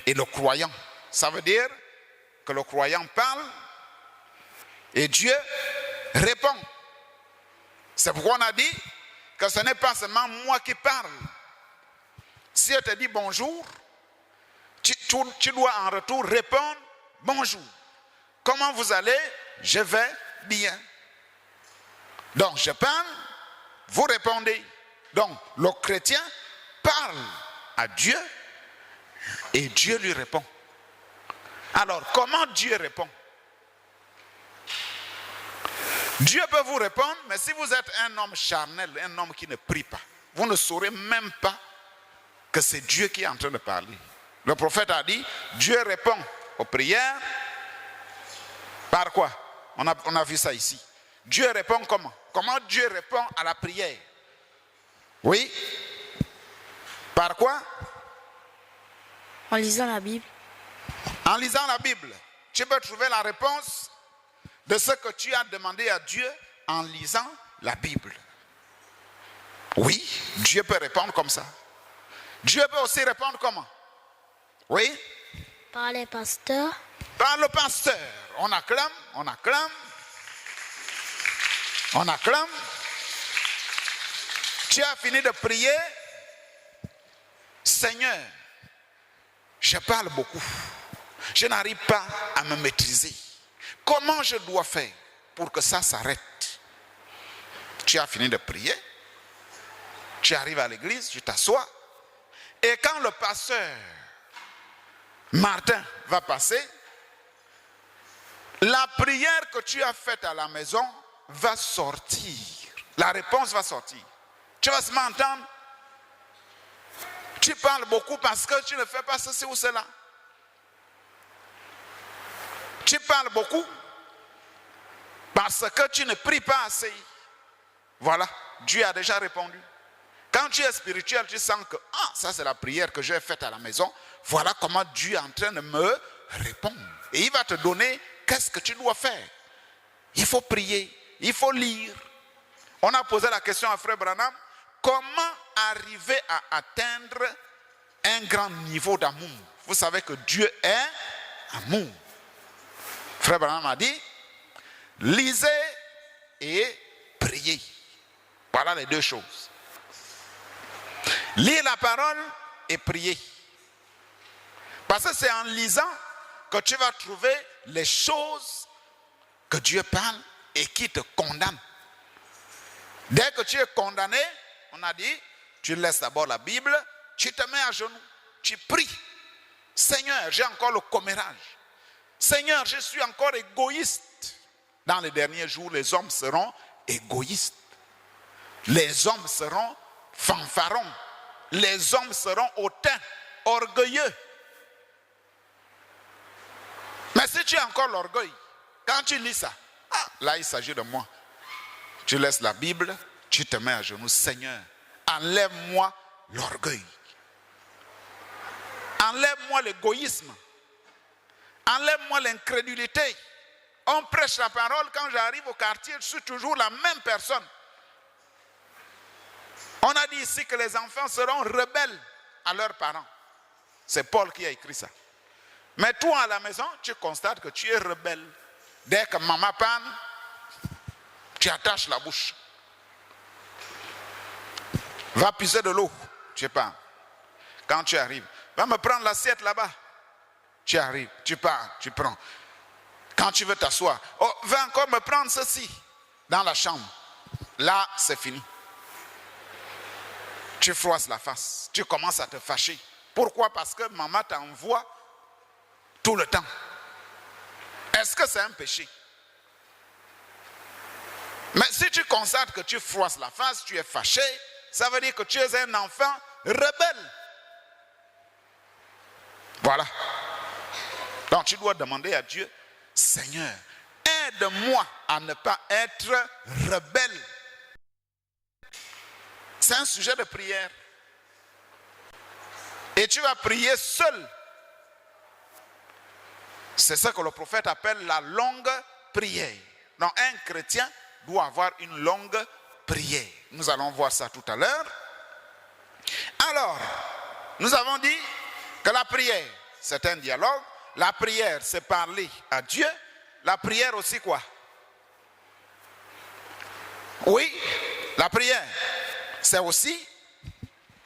et le croyant. Ça veut dire que le croyant parle et Dieu répond. C'est pourquoi on a dit que ce n'est pas seulement moi qui parle. Si elle te dit bonjour, tu dois en retour répondre bonjour. Comment vous allez? Je vais bien. Donc je parle, vous répondez. Donc le chrétien parle à Dieu et Dieu lui répond. Alors comment Dieu répond? Dieu peut vous répondre, mais si vous êtes un homme charnel, un homme qui ne prie pas, vous ne saurez même pas que c'est Dieu qui est en train de parler. Le prophète a dit, Dieu répond aux prières. Par quoi? On a vu ça ici. Dieu répond comment? Comment Dieu répond à la prière? Oui? Par quoi? En lisant la Bible. En lisant la Bible. Tu peux trouver la réponse de ce que tu as demandé à Dieu en lisant la Bible. Oui, Dieu peut répondre comme ça. Dieu peut aussi répondre comment? Oui? Par les pasteurs. Par le pasteur. On acclame, on acclame. On acclame. Tu as fini de prier. Seigneur, je parle beaucoup. Je n'arrive pas à me maîtriser. Comment je dois faire pour que ça s'arrête? Tu as fini de prier. Tu arrives à l'église, tu t'assois. Et quand le pasteur Martin va passer, la prière que tu as faite à la maison va sortir. La réponse va sortir. Tu vas se m'entendre. Tu parles beaucoup parce que tu ne fais pas ceci ou cela. Tu parles beaucoup parce que tu ne pries pas assez. Voilà, Dieu a déjà répondu. Quand tu es spirituel, tu sens que ça c'est la prière que j'ai faite à la maison. Voilà comment Dieu est en train de me répondre. Et il va te donner qu'est-ce que tu dois faire. Il faut prier, il faut lire. On a posé la question à Frère Branham, comment arriver à atteindre un grand niveau d'amour? Vous savez que Dieu est amour. Frère Branham a dit, lisez et priez. Voilà les deux choses. Lire la parole et prier. Parce que c'est en lisant que tu vas trouver les choses que Dieu parle et qui te condamnent. Dès que tu es condamné, on a dit, tu laisses d'abord la Bible, tu te mets à genoux, tu pries. Seigneur, j'ai encore le commérage. Seigneur, je suis encore égoïste. Dans les derniers jours, les hommes seront égoïstes. Les hommes seront fanfarons. Les hommes seront hautains, orgueilleux. Mais si tu as encore l'orgueil, quand tu lis ça, là il s'agit de moi. Tu laisses la Bible, tu te mets à genoux. Seigneur, enlève-moi l'orgueil. Enlève-moi l'égoïsme. Enlève-moi l'incrédulité. On prêche la parole, quand j'arrive au quartier, je suis toujours la même personne. On a dit ici que les enfants seront rebelles à leurs parents. C'est Paul qui a écrit ça. Mais toi à la maison, tu constates que tu es rebelle. Dès que maman parle, tu attaches la bouche. Va puiser de l'eau, tu pars. Quand tu arrives, va me prendre l'assiette là-bas. Tu arrives, tu pars, tu prends. Quand tu veux t'asseoir, va encore me prendre ceci dans la chambre. Là, c'est fini. Tu froisses la face, tu commences à te fâcher. Pourquoi? Parce que maman t'envoie tout le temps. Est-ce que c'est un péché? Mais si tu constates que tu froisses la face, tu es fâché, ça veut dire que tu es un enfant rebelle. Voilà. Donc tu dois demander à Dieu, Seigneur, aide-moi à ne pas être rebelle. C'est un sujet de prière. Et tu vas prier seul. C'est ce que le prophète appelle la longue prière. Donc un chrétien doit avoir une longue prière. Nous allons voir ça tout à l'heure. Alors, nous avons dit que la prière, c'est un dialogue. La prière, c'est parler à Dieu. La prière aussi quoi? Oui, la prière, c'est aussi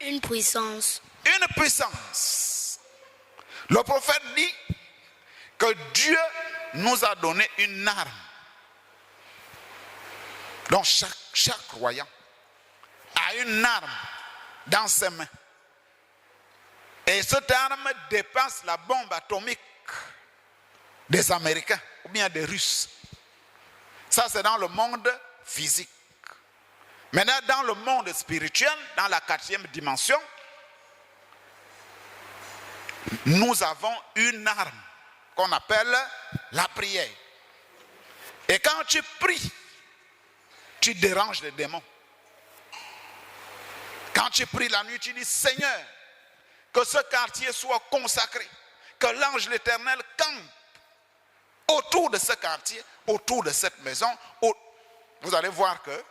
Une puissance. une puissance. Le prophète dit que Dieu nous a donné une arme. Donc chaque croyant a une arme dans ses mains. Et cette arme dépasse la bombe atomique des Américains ou bien des Russes. Ça, c'est dans le monde physique. Maintenant, dans le monde spirituel, dans la 4e dimension, nous avons une arme qu'on appelle la prière. Et quand tu pries, tu déranges les démons. Quand tu pries la nuit, tu dis, Seigneur, que ce quartier soit consacré, que l'ange de l'Éternel campe autour de ce quartier, autour de cette maison. Vous allez voir que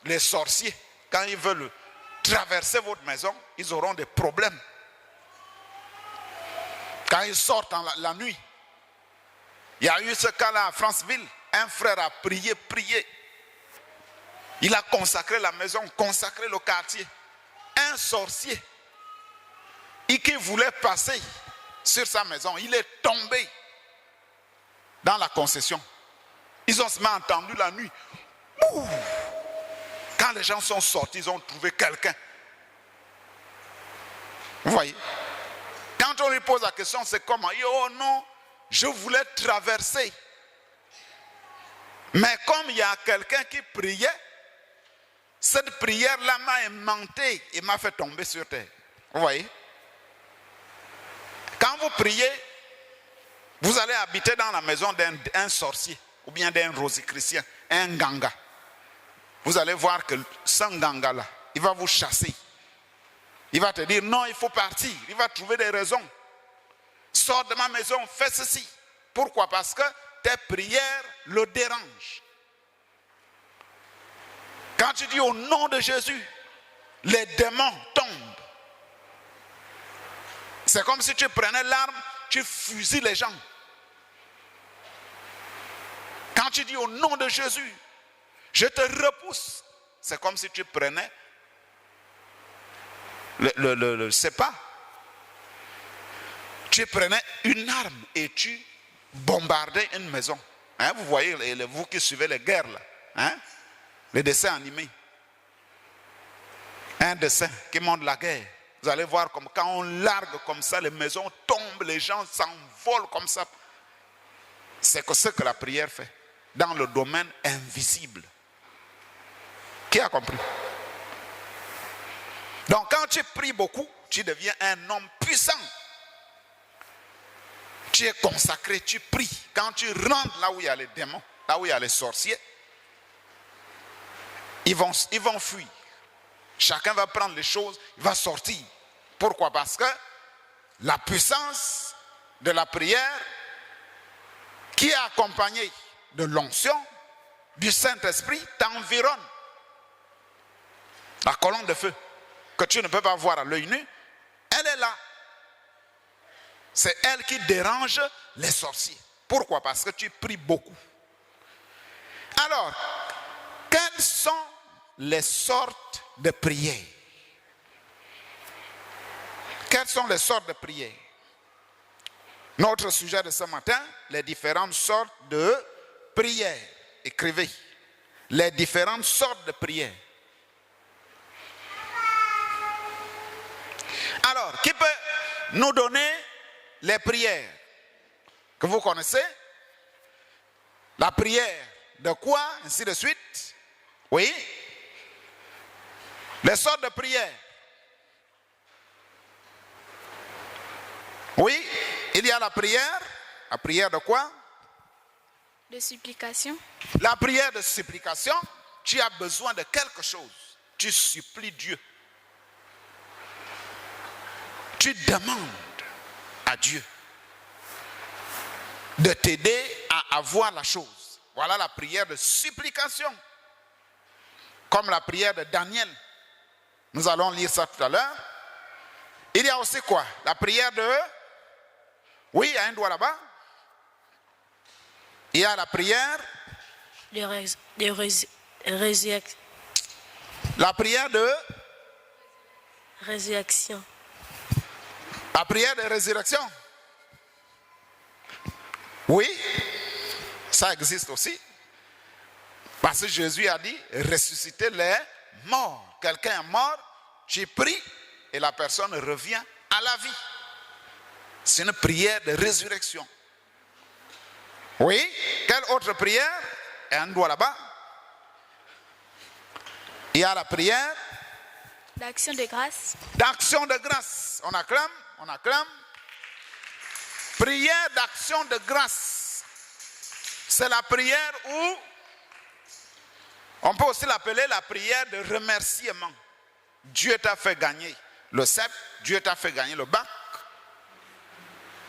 les sorciers, quand ils veulent traverser votre maison, ils auront des problèmes. Quand ils sortent la nuit, il y a eu ce cas-là à Franceville, un frère a prié. Il a consacré la maison, consacré le quartier. Un sorcier qui voulait passer sur sa maison, il est tombé dans la concession. Ils ont seulement entendu la nuit. Ouh! Quand les gens sont sortis, ils ont trouvé quelqu'un. Vous voyez? Quand on lui pose la question, c'est comment? Il dit, oh non, je voulais traverser. Mais comme il y a quelqu'un qui priait, cette prière-là m'a aimanté et m'a fait tomber sur terre. Vous voyez? Quand vous priez, vous allez habiter dans la maison d'un sorcier ou bien d'un rosicrucien, un ganga. Vous allez voir que ce ganga-là, il va vous chasser. Il va te dire non, il faut partir. Il va trouver des raisons. Sors de ma maison, fais ceci. Pourquoi? Parce que tes prières le dérangent. Quand tu dis au nom de Jésus, les démons tombent. C'est comme si tu prenais l'arme, tu fusilles les gens. Quand tu dis au nom de Jésus, je te repousse. C'est comme si tu prenais c'est pas. Tu prenais une arme et tu bombardais une maison. Hein, vous voyez, vous qui suivez les guerres là, hein, les dessins animés. Un dessin qui montre la guerre. Vous allez voir comme quand on largue comme ça, les maisons tombent, les gens s'envolent comme ça. C'est ce que la prière fait dans le domaine invisible. Qui a compris? Donc quand tu pries beaucoup, tu deviens un homme puissant. Tu es consacré, tu pries. Quand tu rentres là où il y a les démons, là où il y a les sorciers, ils vont fuir. Chacun va prendre les choses, il va sortir. Pourquoi? Parce que la puissance de la prière qui est accompagnée de l'onction du Saint-Esprit t'environne. La colonne de feu que tu ne peux pas voir à l'œil nu, elle est là. C'est elle qui dérange les sorciers. Pourquoi? Parce que tu pries beaucoup. Alors, quelles sont les sortes de prières? Quelles sont les sortes de prières? Notre sujet de ce matin, les différentes sortes de prières. Écrivez. Les différentes sortes de prières. Alors, qui peut nous donner les prières que vous connaissez? La prière de quoi? Ainsi de suite. Oui. Les sortes de prières. Oui, il y a la prière. La prière de quoi? De supplication. La prière de supplication. Tu as besoin de quelque chose. Tu supplies Dieu. Tu demandes à Dieu de t'aider à avoir la chose. Voilà la prière de supplication. Comme la prière de Daniel. Nous allons lire ça tout à l'heure. Il y a aussi quoi? La prière de Oui, il y a un doigt là-bas. Il y a la prière. Résurrection. La prière de... Résurrection. La prière de résurrection. Oui, ça existe aussi. Parce que Jésus a dit, ressusciter les morts. Quelqu'un est mort, tu pries et la personne revient à la vie. C'est une prière de résurrection. Oui, quelle autre prière? Et un doigt là-bas. Il y a la prière D'action de grâce. d'action de grâce. On acclame, on acclame. Prière d'action de grâce. C'est la prière où on peut aussi l'appeler la prière de remerciement. Dieu t'a fait gagner le CEP, Dieu t'a fait gagner le bac.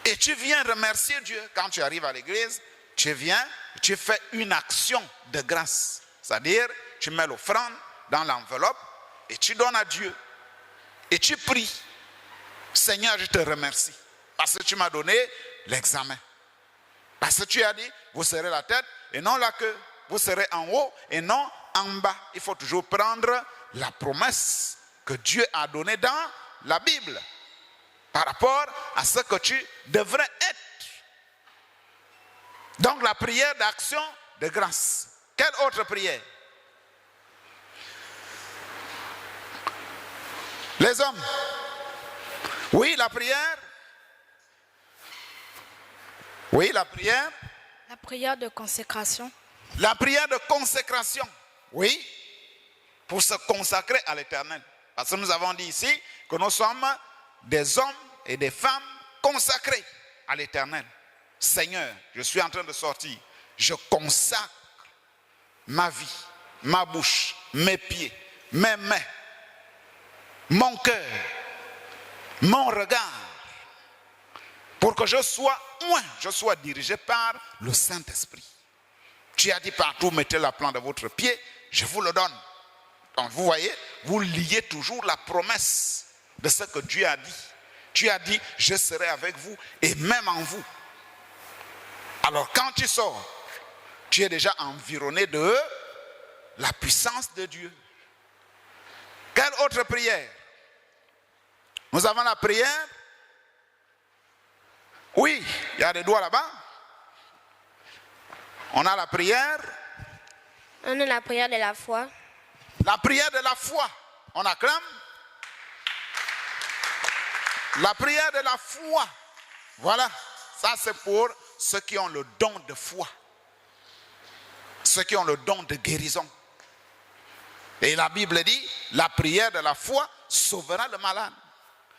Et tu viens remercier Dieu. Quand tu arrives à l'église, tu viens, tu fais une action de grâce. C'est-à-dire, tu mets l'offrande dans l'enveloppe et tu donnes à Dieu. Et tu pries. Seigneur, je te remercie. Parce que tu m'as donné l'examen. Parce que tu as dit, vous serez la tête et non la queue. Vous serez en haut et non en bas. Il faut toujours prendre la promesse que Dieu a donnée dans la Bible. Par rapport à ce que tu devrais être. Donc la prière d'action de grâce. Quelle autre prière? Les hommes. Oui, la prière. Oui, la prière. La prière de consécration. La prière de consécration. Oui. Pour se consacrer à l'Éternel. Parce que nous avons dit ici que nous sommes des hommes et des femmes consacrés à l'Éternel. Seigneur, je suis en train de sortir. Je consacre ma vie, ma bouche, mes pieds, mes mains, mon cœur, mon regard, pour que je sois dirigé par le Saint-Esprit. Tu as dit partout, mettez la plante de votre pied, je vous le donne. Donc vous voyez, vous liez toujours la promesse de ce que Dieu a dit. Tu as dit, je serai avec vous et même en vous. Alors quand tu sors, tu es déjà environné de la puissance de Dieu. Quelle autre prière? Nous avons la prière. Oui, il y a des doigts là-bas. On a la prière. On a la prière de la foi. La prière de la foi. On acclame. La prière de la foi. Voilà. Ça, c'est pour ceux qui ont le don de foi. Ceux qui ont le don de guérison. Et la Bible dit, la prière de la foi sauvera le malade.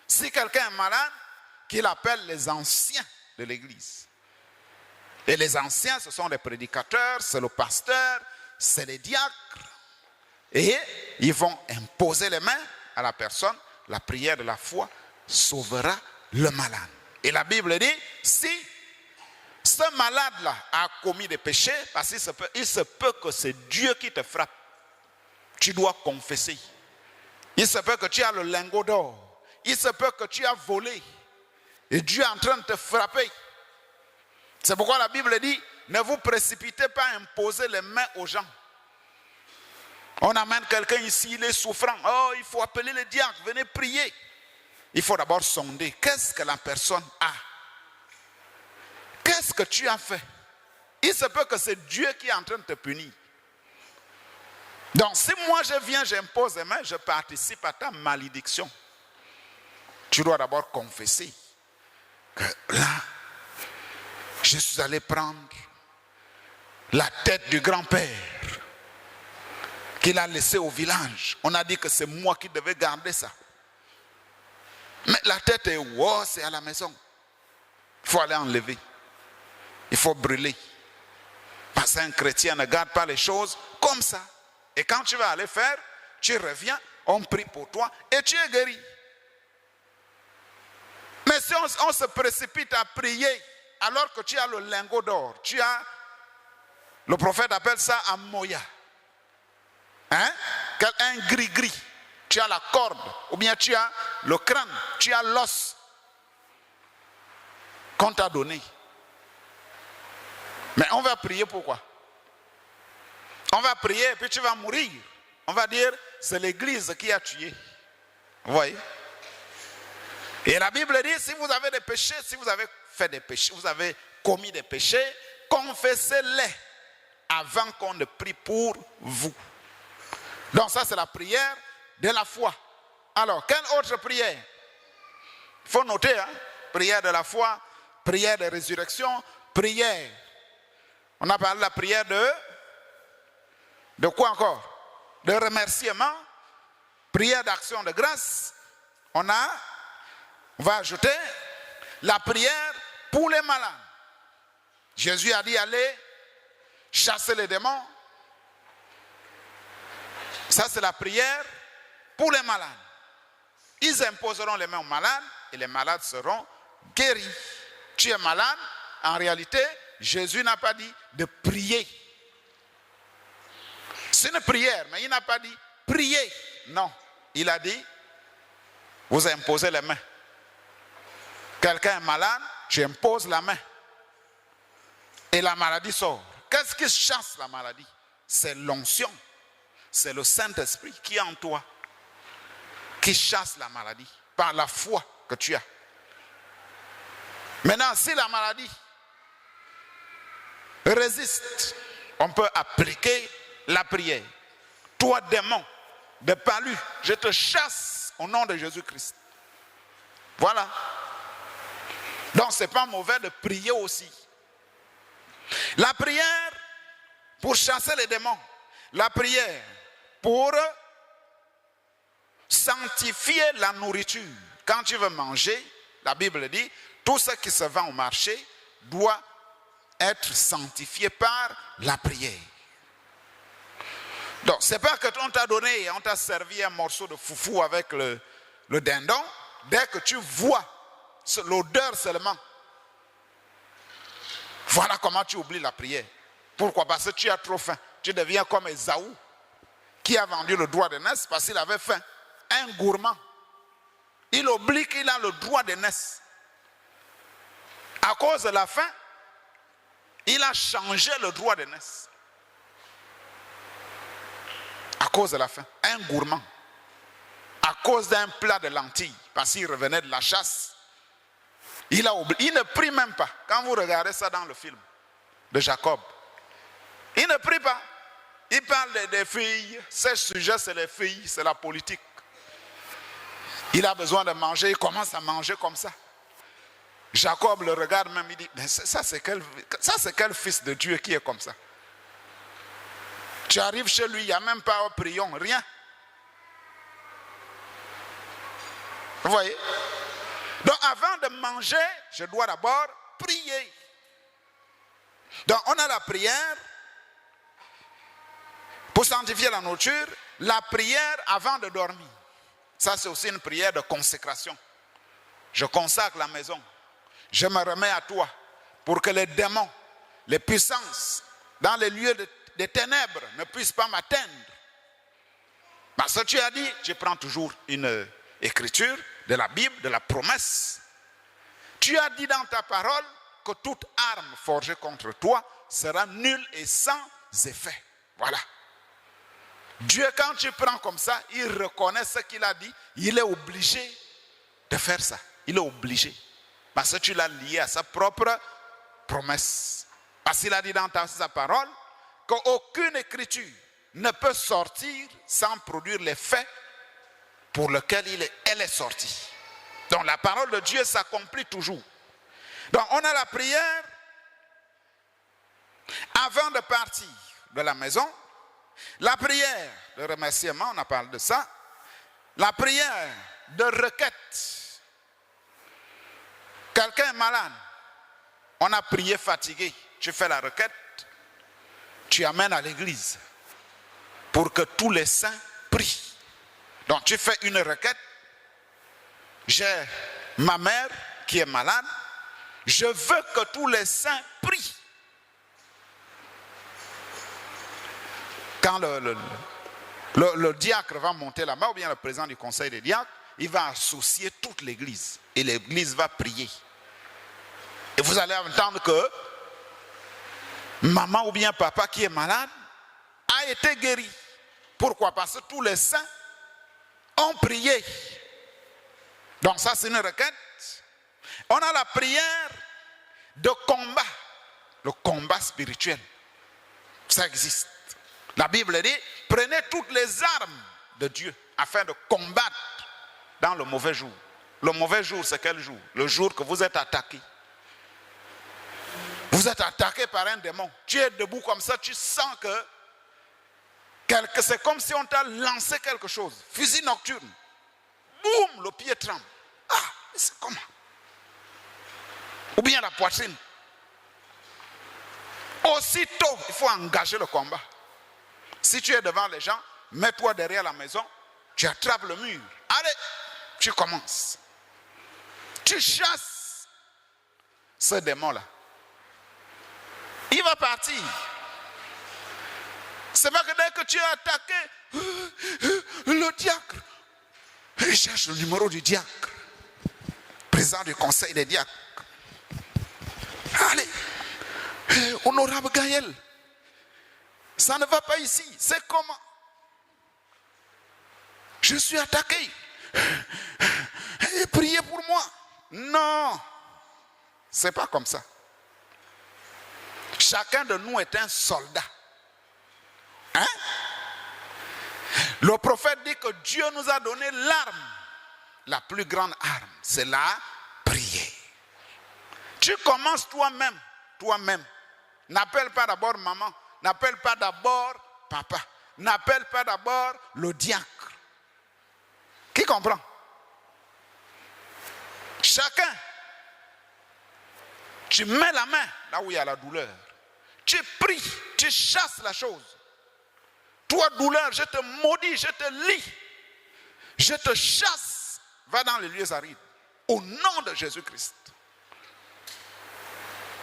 Si quelqu'un est malade, qu'il appelle les anciens de l'église. Et les anciens, ce sont les prédicateurs, c'est le pasteur, c'est les diacres. Et ils vont imposer les mains à la personne. La prière de la foi sauvera le malade. Et la Bible dit, si ce malade-là a commis des péchés, parce qu'il se peut que c'est Dieu qui te frappe, tu dois confesser. Il se peut que tu as le lingot d'or. Il se peut que tu as volé. Et Dieu est en train de te frapper. C'est pourquoi la Bible dit, ne vous précipitez pas à imposer les mains aux gens. On amène quelqu'un ici, il est souffrant. Oh, il faut appeler le diacre, venez prier. Il faut d'abord sonder. Qu'est-ce que la personne a? Qu'est-ce que tu as fait? Il se peut que c'est Dieu qui est en train de te punir. Donc si moi je viens, j'impose les mains, je participe à ta malédiction. Tu dois d'abord confesser que là, je suis allé prendre la tête du grand-père qu'il a laissé au village. On a dit que c'est moi qui devais garder ça. Mais la tête est où? Oh, c'est à la maison. Il faut aller enlever. Il faut brûler. Parce qu'un chrétien ne garde pas les choses comme ça. Et quand tu vas aller faire, tu reviens, on prie pour toi et tu es guéri. Mais si on se précipite à prier alors que tu as le lingot d'or, le prophète appelle ça un moya. Hein? Un gris-gris. Tu as la corde, ou bien tu as le crâne, tu as l'os. qu'on t'a donné. Mais on va prier pourquoi? On va prier et puis tu vas mourir. On va dire, c'est l'église qui a tué. Vous voyez? Et la Bible dit, si vous avez des péchés, si vous avez fait des péchés, vous avez commis des péchés, confessez-les avant qu'on ne prie pour vous. Donc ça, c'est la prière de la foi. Alors, quelle autre prière? Il faut noter, hein? Prière de la foi, prière de résurrection, prière. On a parlé de la prière de quoi encore? De remerciement, prière d'action de grâce. On va ajouter la prière pour les malades. Jésus a dit allez chasser les démons. Ça, c'est la prière pour les malades. Ils imposeront les mains aux malades et les malades seront guéris. Tu es malade, en réalité, Jésus n'a pas dit de prier. C'est une prière, mais il n'a pas dit prier. Non, il a dit vous imposez les mains. Quelqu'un est malade, tu imposes la main. Et la maladie sort. Qu'est-ce qui chasse la maladie? C'est l'onction. C'est le Saint-Esprit qui est en toi, qui chasse la maladie par la foi que tu as. Maintenant, si la maladie résiste, on peut appliquer la prière. Toi, démon de palu, je te chasse au nom de Jésus-Christ. Voilà. Donc, ce n'est pas mauvais de prier aussi. La prière pour chasser les démons. La prière pour sanctifier la nourriture. Quand tu veux manger, la Bible dit, tout ce qui se vend au marché doit être sanctifié par la prière. Donc, ce n'est pas que on t'a donné et on t'a servi un morceau de foufou avec le dindon. Dès que tu vois l'odeur seulement, voilà comment tu oublies la prière. Pourquoi? Parce que tu as trop faim. Tu deviens comme Ésaü, qui a vendu le droit d'aînesse parce qu'il avait faim. Un gourmand. Il oublie qu'il a le droit d'aînesse. À cause de la faim, il a changé le droit d'aînesse. À cause de la faim. Un gourmand. À cause d'un plat de lentilles, parce qu'il revenait de la chasse. Il a oublié. Il ne prie même pas. Quand vous regardez ça dans le film de Jacob, il ne prie pas. Il parle des filles. Ses sujets, c'est les filles, c'est la politique. Il a besoin de manger, il commence à manger comme ça. Jacob le regarde même, il dit, mais ça c'est quel fils de Dieu qui est comme ça? Tu arrives chez lui, il n'y a même pas un prion, rien. Vous voyez? Donc avant de manger, je dois d'abord prier. Donc on a la prière pour sanctifier la nourriture, la prière avant de dormir. Ça c'est aussi une prière de consécration. Je consacre la maison. Je me remets à toi pour que les démons, les puissances dans les lieux des ténèbres ne puissent pas m'atteindre. Parce que tu as dit, je prends toujours une écriture de la Bible, de la promesse. Tu as dit dans ta parole que toute arme forgée contre toi sera nulle et sans effet. Voilà. Dieu, quand tu prends comme ça, il reconnaît ce qu'il a dit. Il est obligé de faire ça. Il est obligé. Parce que tu l'as lié à sa propre promesse. Parce qu'il a dit dans sa parole qu'aucune écriture ne peut sortir sans produire l'effet pour lequel elle est sortie. Donc la parole de Dieu s'accomplit toujours. Donc on a la prière avant de partir de la maison. La prière de remerciement, on a parlé de ça. La prière de requête. Quelqu'un est malade. On a prié fatigué. Tu fais la requête. Tu amènes à l'église pour que tous les saints prient. Donc tu fais une requête. J'ai ma mère qui est malade. Je veux que tous les saints prient. Quand le diacre va monter là-bas, ou bien le président du conseil des diacres, il va associer toute l'église. Et l'église va prier. Et vous allez entendre que maman ou bien papa qui est malade a été guéri. Pourquoi? Parce que tous les saints ont prié. Donc ça, c'est une requête. On a la prière de combat, le combat spirituel. Ça existe. La Bible dit, prenez toutes les armes de Dieu afin de combattre dans le mauvais jour. Le mauvais jour, c'est quel jour? Le jour que vous êtes attaqué. Vous êtes attaqué par un démon. Tu es debout comme ça, tu sens que c'est comme si on t'a lancé quelque chose. Fusil nocturne. Boum, le pied tremble. Ah, mais c'est comment? Ou bien la poitrine. Aussitôt, il faut engager le combat. Si tu es devant les gens, mets-toi derrière la maison, tu attrapes le mur. Allez, tu commences. Tu chasses ce démon-là. Il va partir. C'est pas que dès que tu es attaqué, le diacre, il cherche le numéro du diacre, président du conseil des diacres. Allez, honorable Gaël, ça ne va pas ici. C'est comment? Je suis attaqué. Priez pour moi. Non, c'est pas comme ça. Chacun de nous est un soldat. Hein? Le prophète dit que Dieu nous a donné l'arme, la plus grande arme, c'est la prière. Tu commences toi-même. N'appelle pas d'abord maman, n'appelle pas d'abord papa, n'appelle pas d'abord le diacre. Qui comprend? Chacun, tu mets la main là où il y a la douleur. Tu pries, tu chasses la chose. Toi, douleur, je te maudis, je te lie. Je te chasse. Va dans les lieux arides. Au nom de Jésus-Christ.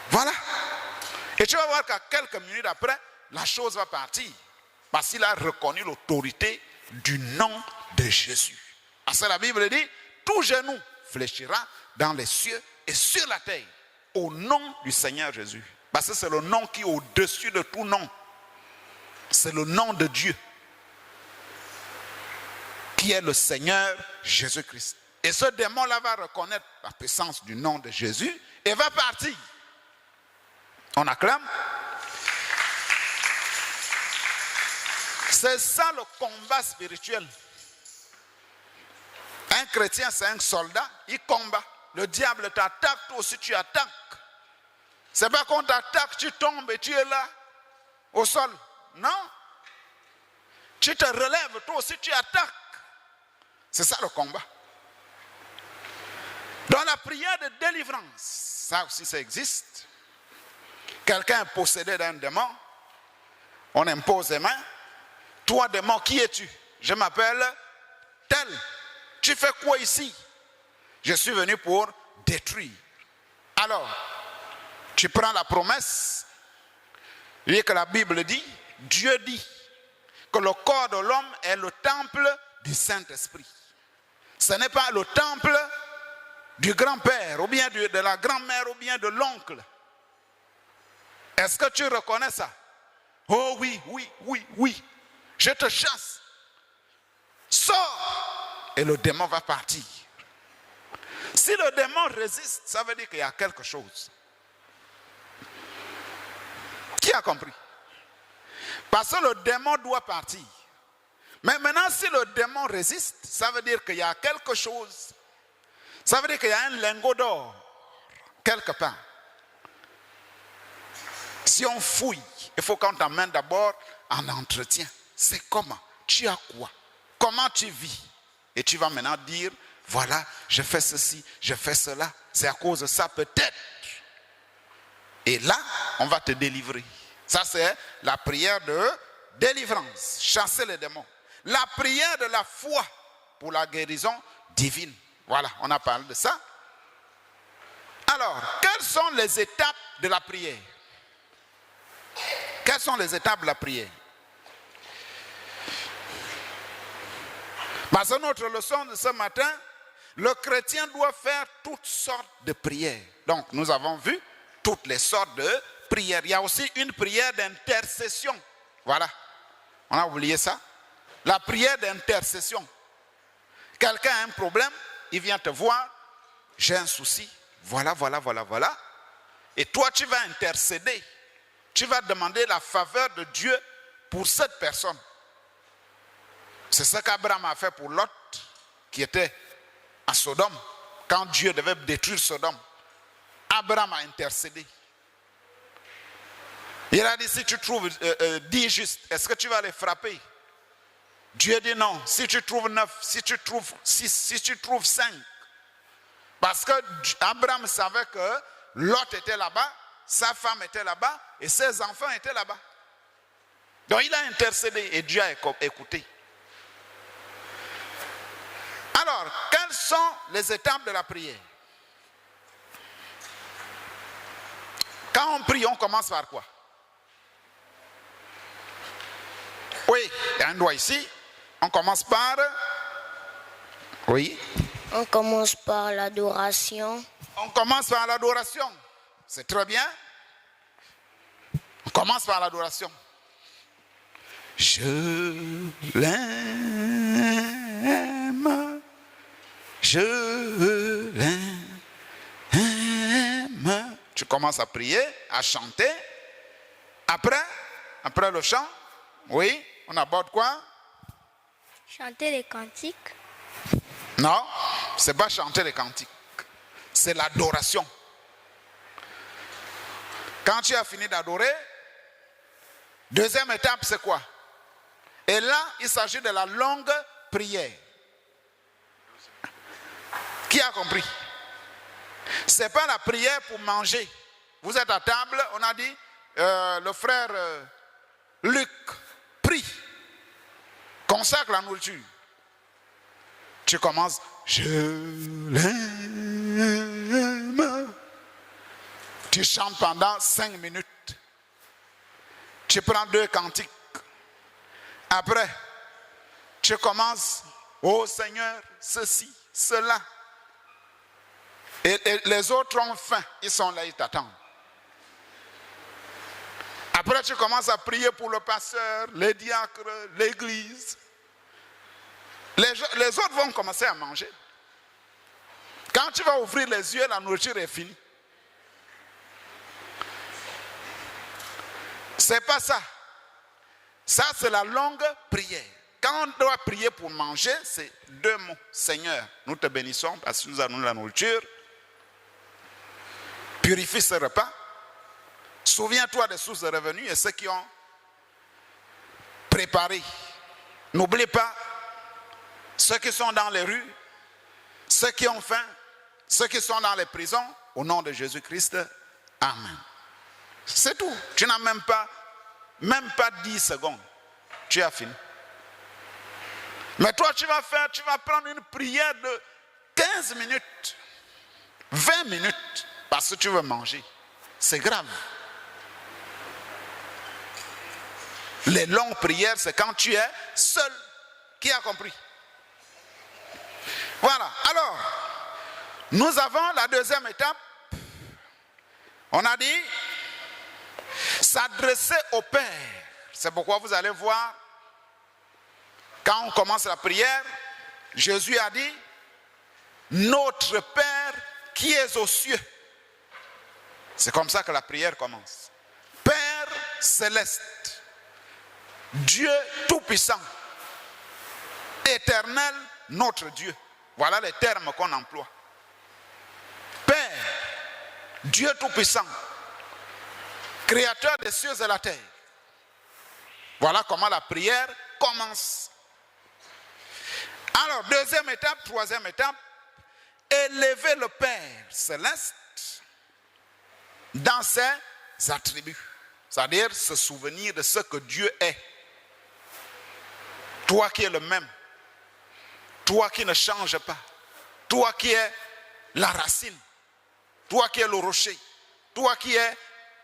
Voilà. Et tu vas voir qu'à quelques minutes après, la chose va partir. Parce qu'il a reconnu l'autorité du nom de Jésus. Parce que la Bible dit, tout genou fléchira dans les cieux et sur la terre. Au nom du Seigneur Jésus. Parce que c'est le nom qui est au-dessus de tout nom. C'est le nom de Dieu. Qui est le Seigneur Jésus-Christ. Et ce démon-là va reconnaître la puissance du nom de Jésus et va partir. On acclame. C'est ça le combat spirituel. Un chrétien, c'est un soldat, il combat. Le diable t'attaque, toi aussi tu attaques. C'est pas qu'on t'attaque, tu tombes et tu es là, au sol. Non. Tu te relèves, toi aussi tu attaques. C'est ça le combat. Dans la prière de délivrance, ça aussi ça existe. Quelqu'un est possédé d'un démon, on impose les mains. Toi démon, qui es-tu? Je m'appelle tel. Tu fais quoi ici? Je suis venu pour détruire. Alors, tu prends la promesse, et que la Bible dit, Dieu dit que le corps de l'homme est le temple du Saint-Esprit. Ce n'est pas le temple du grand-père, ou bien de la grand-mère, ou bien de l'oncle. Est-ce que tu reconnais ça? Oh oui. Je te chasse. Sors. Et le démon va partir. Si le démon résiste, ça veut dire qu'il y a quelque chose. Qui a compris? Parce que le démon doit partir. Mais maintenant, si le démon résiste, ça veut dire qu'il y a quelque chose. Ça veut dire qu'il y a un lingot d'or quelque part. Si on fouille, il faut qu'on t'amène d'abord en entretien. C'est comment? Tu as quoi? Comment tu vis? Et tu vas maintenant dire, voilà, je fais ceci, je fais cela. C'est à cause de ça peut-être. Et là, on va te délivrer. Ça, c'est la prière de délivrance. Chasser les démons. La prière de la foi pour la guérison divine. Voilà, on a parlé de ça. Alors, quelles sont les étapes de la prière? Quelles sont les étapes de la prière? Parce que notre leçon de ce matin, le chrétien doit faire toutes sortes de prières. Donc, nous avons vu toutes les sortes de prières. Il y a aussi une prière d'intercession. Voilà. On a oublié ça. La prière d'intercession. Quelqu'un a un problème, il vient te voir. J'ai un souci. Voilà. Et toi, tu vas intercéder. Tu vas demander la faveur de Dieu pour cette personne. C'est ce qu'Abraham a fait pour Lot, qui était à Sodome, quand Dieu devait détruire Sodome. Abraham a intercédé. Il a dit, si tu trouves 10 justes, est-ce que tu vas les frapper? Dieu dit non. Si tu trouves 9, si tu trouves 6, si tu trouves 5. Parce que Abraham savait que Lot était là-bas, sa femme était là-bas et ses enfants étaient là-bas. Donc il a intercédé et Dieu a écouté. Alors, quelles sont les étapes de la prière? Quand on prie, on commence par quoi? Oui, il y a un doigt ici. On commence par... Oui. On commence par l'adoration. On commence par l'adoration. C'est très bien. On commence par l'adoration. Je l'aime. Je l'aime. Tu commences à prier, à chanter. Après le chant, oui, on aborde quoi? Chanter les cantiques. Non, c'est pas chanter les cantiques. C'est l'adoration. Quand tu as fini d'adorer, deuxième étape, c'est quoi? Et là, il s'agit de la longue prière. Qui a compris? Ce n'est pas la prière pour manger. Vous êtes à table, on a dit, le frère Luc prie, consacre la nourriture. Tu commences, je l'aime. Tu chantes pendant 5 minutes. Tu prends 2 cantiques. Après, tu commences, oh Seigneur, ceci, cela. Et les autres ont faim, ils sont là, ils t'attendent. Après, tu commences à prier pour le pasteur, les diacres, l'église. Les autres vont commencer à manger. Quand tu vas ouvrir les yeux, la nourriture est finie. C'est pas ça. Ça, c'est la longue prière. Quand on doit prier pour manger, c'est 2 mots. Seigneur, nous te bénissons parce que nous avons la nourriture. Purifie ce repas. Souviens-toi des sources de revenus et ceux qui ont préparé. N'oublie pas ceux qui sont dans les rues, ceux qui ont faim, ceux qui sont dans les prisons, au nom de Jésus-Christ. Amen. C'est tout. Tu n'as même pas 10 secondes. Tu as fini. Mais toi, tu vas prendre une prière de 15 minutes, 20 minutes, parce que tu veux manger. C'est grave. Les longues prières, c'est quand tu es seul. Qui a compris? Voilà. Alors, nous avons la deuxième étape. On a dit s'adresser au Père. C'est pourquoi vous allez voir, quand on commence la prière, Jésus a dit, notre Père qui est aux cieux. C'est comme ça que la prière commence. Père céleste, Dieu tout-puissant, éternel, notre Dieu. Voilà les termes qu'on emploie. Père, Dieu tout-puissant, créateur des cieux et de la terre. Voilà comment la prière commence. Alors, deuxième étape, troisième étape, élever le Père céleste dans ses attributs. C'est-à-dire se souvenir de ce que Dieu est. Toi qui es le même. Toi qui ne changes pas. Toi qui es la racine. Toi qui es le rocher. Toi qui es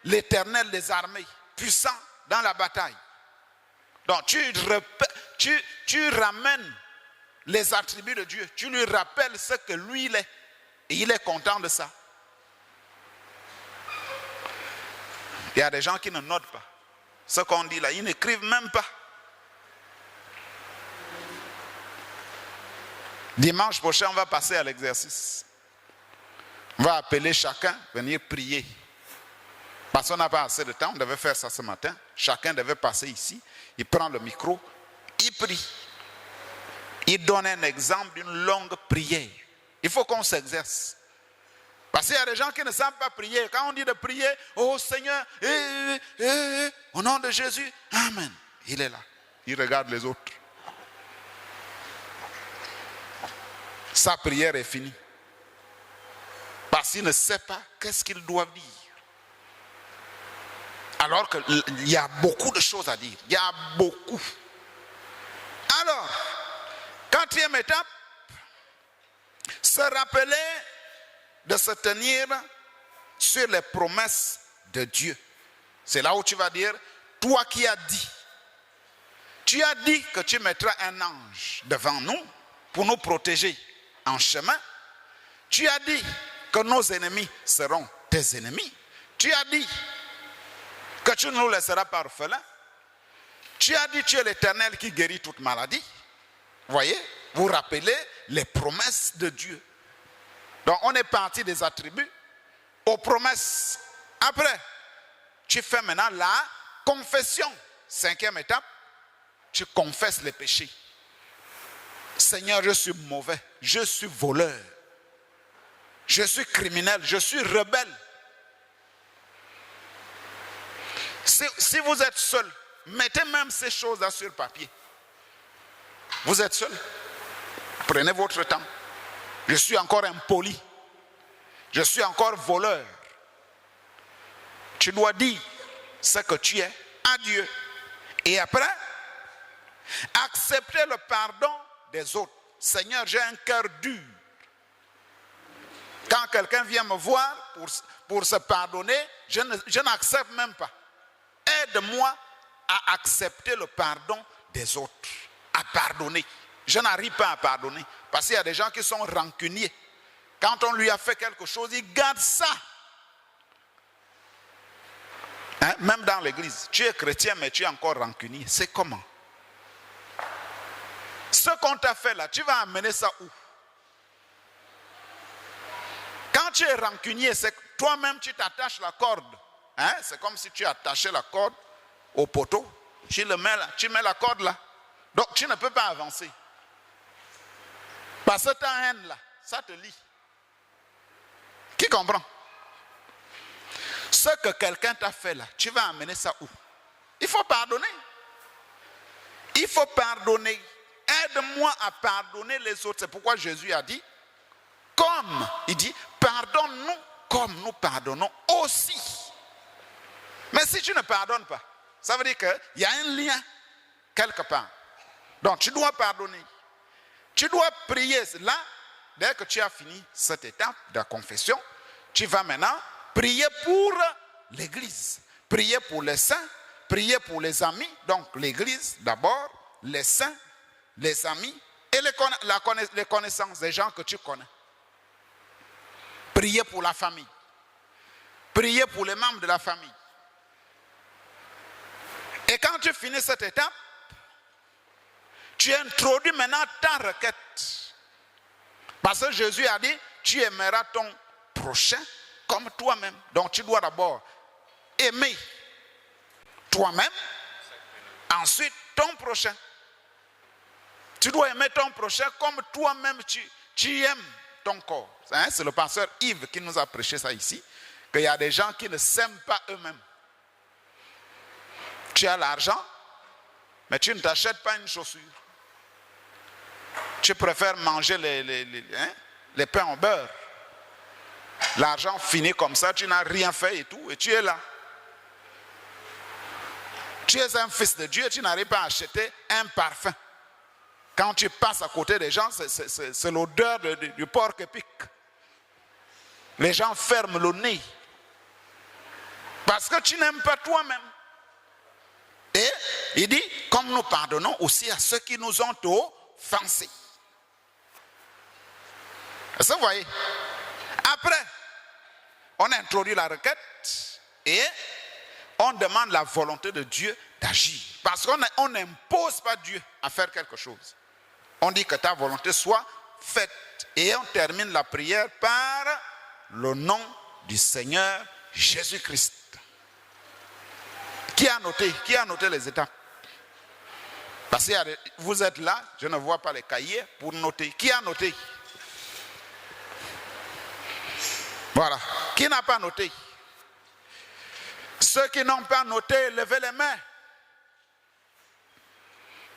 l'Éternel des armées, puissant dans la bataille. Donc tu ramènes les attributs de Dieu. Tu lui rappelles ce que lui il est. Et il est content de ça. Il y a des gens qui ne notent pas. Ce qu'on dit là, ils n'écrivent même pas. Dimanche prochain, on va passer à l'exercice. On va appeler chacun, venir prier. Parce qu'on n'a pas assez de temps, on devait faire ça ce matin. Chacun devait passer ici, il prend le micro, il prie. Il donne un exemple d'une longue prière. Il faut qu'on s'exerce. Parce qu'il y a des gens qui ne savent pas prier. Quand on dit de prier, oh Seigneur, au nom de Jésus, Amen. Il est là. Il regarde les autres. Sa prière est finie. Parce qu'il ne sait pas qu'est-ce qu'il doit dire. Alors qu'il y a beaucoup de choses à dire. Il y a beaucoup. Alors, quatrième étape, se rappeler de se tenir sur les promesses de Dieu. C'est là où tu vas dire, toi qui as dit, tu as dit que tu mettras un ange devant nous pour nous protéger en chemin. Tu as dit que nos ennemis seront tes ennemis. Tu as dit que tu ne nous laisseras pas orphelins. Tu as dit, tu es l'Éternel qui guérit toute maladie. Voyez, vous rappelez les promesses de Dieu. Donc on est parti des attributs aux promesses. Après, tu fais maintenant la confession. Cinquième étape, tu confesses les péchés. Seigneur, je suis mauvais, je suis voleur, je suis criminel, je suis rebelle. Si vous êtes seul, mettez même ces choses-là sur papier. Vous êtes seul, prenez votre temps. Je suis encore impoli. Je suis encore voleur. Tu dois dire ce que tu es à Dieu. Et après, accepter le pardon des autres. Seigneur, j'ai un cœur dur. Quand quelqu'un vient me voir pour se pardonner, je n'accepte même pas. Aide-moi à accepter le pardon des autres. À pardonner. Je n'arrive pas à pardonner. Parce qu'il y a des gens qui sont rancuniers. Quand on lui a fait quelque chose, il garde ça. Hein? Même dans l'église. Tu es chrétien, mais tu es encore rancunier. C'est comment? Ce qu'on t'a fait là, tu vas amener ça où? Quand tu es rancunier, c'est que toi-même tu t'attaches la corde. Hein? C'est comme si tu attachais la corde au poteau. Tu le mets là, tu mets la corde là. Donc tu ne peux pas avancer. Parce que ta haine là, ça te lie. Qui comprend? Ce que quelqu'un t'a fait là, tu vas amener ça où? Il faut pardonner. Il faut pardonner. Aide-moi à pardonner les autres. C'est pourquoi Jésus a dit, comme, il dit, pardonne-nous comme nous pardonnons aussi. Mais si tu ne pardonnes pas, ça veut dire qu'il y a un lien quelque part. Donc tu dois pardonner. Tu dois prier. Là, dès que tu as fini cette étape de la confession, tu vas maintenant prier pour l'église. Prier pour les saints, prier pour les amis. Donc l'église d'abord, les saints, les amis et les connaissances des gens que tu connais. Prier pour la famille. Prier pour les membres de la famille. Et quand tu finis cette étape, tu introduis maintenant ta requête. Parce que Jésus a dit, tu aimeras ton prochain comme toi-même. Donc tu dois d'abord aimer toi-même, ensuite ton prochain. Tu dois aimer ton prochain comme toi-même tu aimes ton corps. Hein? C'est le pasteur Yves qui nous a prêché ça ici, qu'il y a des gens qui ne s'aiment pas eux-mêmes. Tu as l'argent, mais tu ne t'achètes pas une chaussure. Tu préfères manger les pains au beurre. L'argent finit comme ça, tu n'as rien fait et tout, et tu es là. Tu es un fils de Dieu, tu n'arrives pas à acheter un parfum. Quand tu passes à côté des gens, c'est l'odeur du porc épic. Les gens ferment le nez. Parce que tu n'aimes pas toi-même. Et il dit, comme nous pardonnons aussi à ceux qui nous ont offensés. Est-ce que vous voyez? Après, on a introduit la requête et on demande la volonté de Dieu d'agir. Parce qu'on n'impose pas Dieu à faire quelque chose. On dit que ta volonté soit faite. Et on termine la prière par le nom du Seigneur Jésus-Christ. Qui a noté les étapes? Parce que vous êtes là, je ne vois pas les cahiers pour noter. Qui a noté? Voilà. Qui n'a pas noté? Ceux qui n'ont pas noté, levez les mains.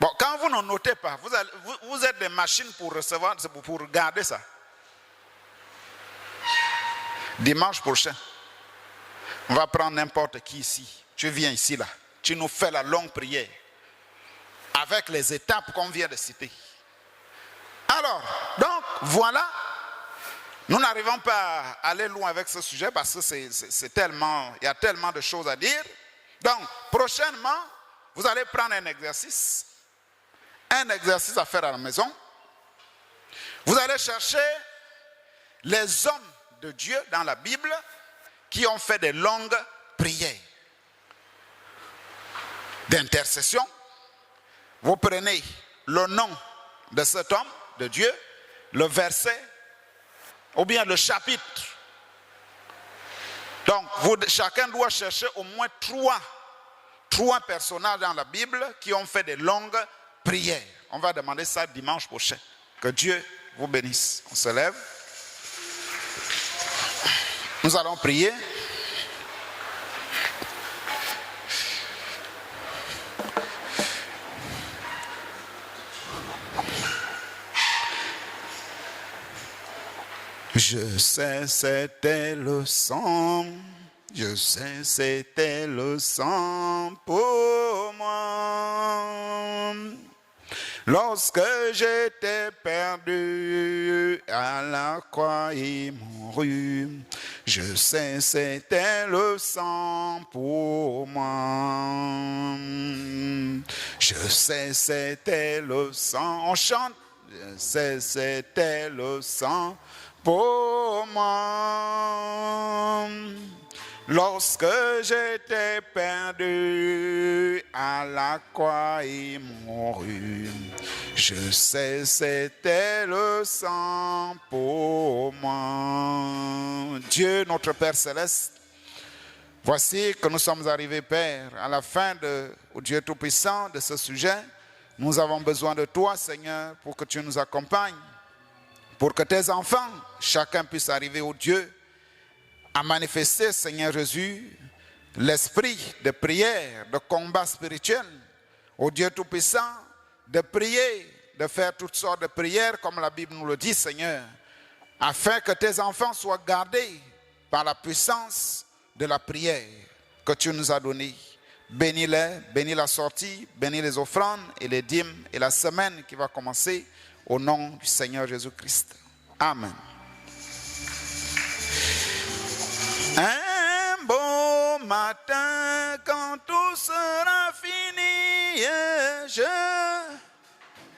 Bon, quand vous ne notez pas, vous êtes des machines pour recevoir, pour regarder ça. Dimanche prochain, on va prendre n'importe qui ici. Tu viens ici, là. Tu nous fais la longue prière. Avec les étapes qu'on vient de citer. Alors, donc, voilà. Nous n'arrivons pas à aller loin avec ce sujet parce que c'est tellement, il y a tellement de choses à dire. Donc, prochainement, vous allez prendre un exercice à faire à la maison. Vous allez chercher les hommes de Dieu dans la Bible qui ont fait des longues prières d'intercession. Vous prenez le nom de cet homme de Dieu, le verset, ou bien le chapitre. Donc, chacun doit chercher au moins trois personnages dans la Bible qui ont fait des longues prières. On va demander ça dimanche prochain. Que Dieu vous bénisse. On se lève. Nous allons prier. Je sais c'était le sang, je sais c'était le sang pour moi. Lorsque j'étais perdu à la croix il mourut, je sais c'était le sang pour moi. Je sais c'était le sang, on chante, je sais c'était le sang pour moi, lorsque j'étais perdu à la croix il mourut, je sais c'était le sang pour moi. Dieu notre Père Céleste, voici que nous sommes arrivés, Père, à la fin au Dieu Tout-Puissant de ce sujet. Nous avons besoin de toi, Seigneur, pour que tu nous accompagnes. Pour que tes enfants, chacun puisse arriver au Dieu, à manifester, Seigneur Jésus, l'esprit de prière, de combat spirituel, au Dieu Tout-Puissant, de prier, de faire toutes sortes de prières, comme la Bible nous le dit, Seigneur, afin que tes enfants soient gardés par la puissance de la prière que tu nous as donnée. Bénis-les, bénis la sortie, bénis les offrandes et les dîmes et la semaine qui va commencer. Au nom du Seigneur Jésus-Christ. Amen. Un beau matin, quand tout sera fini, je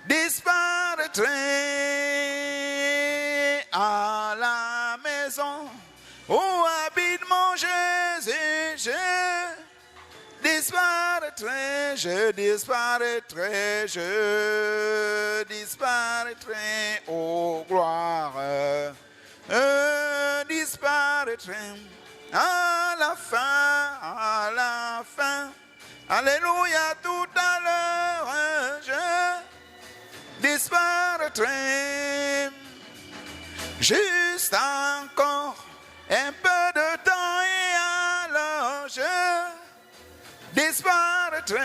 disparaîtrai à la maison où habite mon Jésus. Je disparaîtrai, oh gloire, disparaîtrai à la fin, alléluia, tout à l'heure, je disparaîtrai, juste encore un peu de temps et alors je disparaîtrai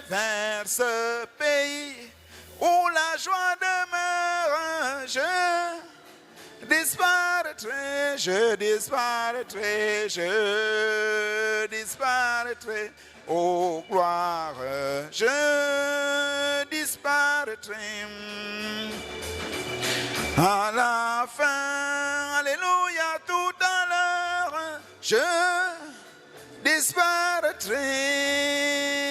vers ce pays où la joie demeure. Je disparaîtrai, oh gloire, je disparaîtrai à la fin, alléluia, tout à l'heure, je disparaîtrai.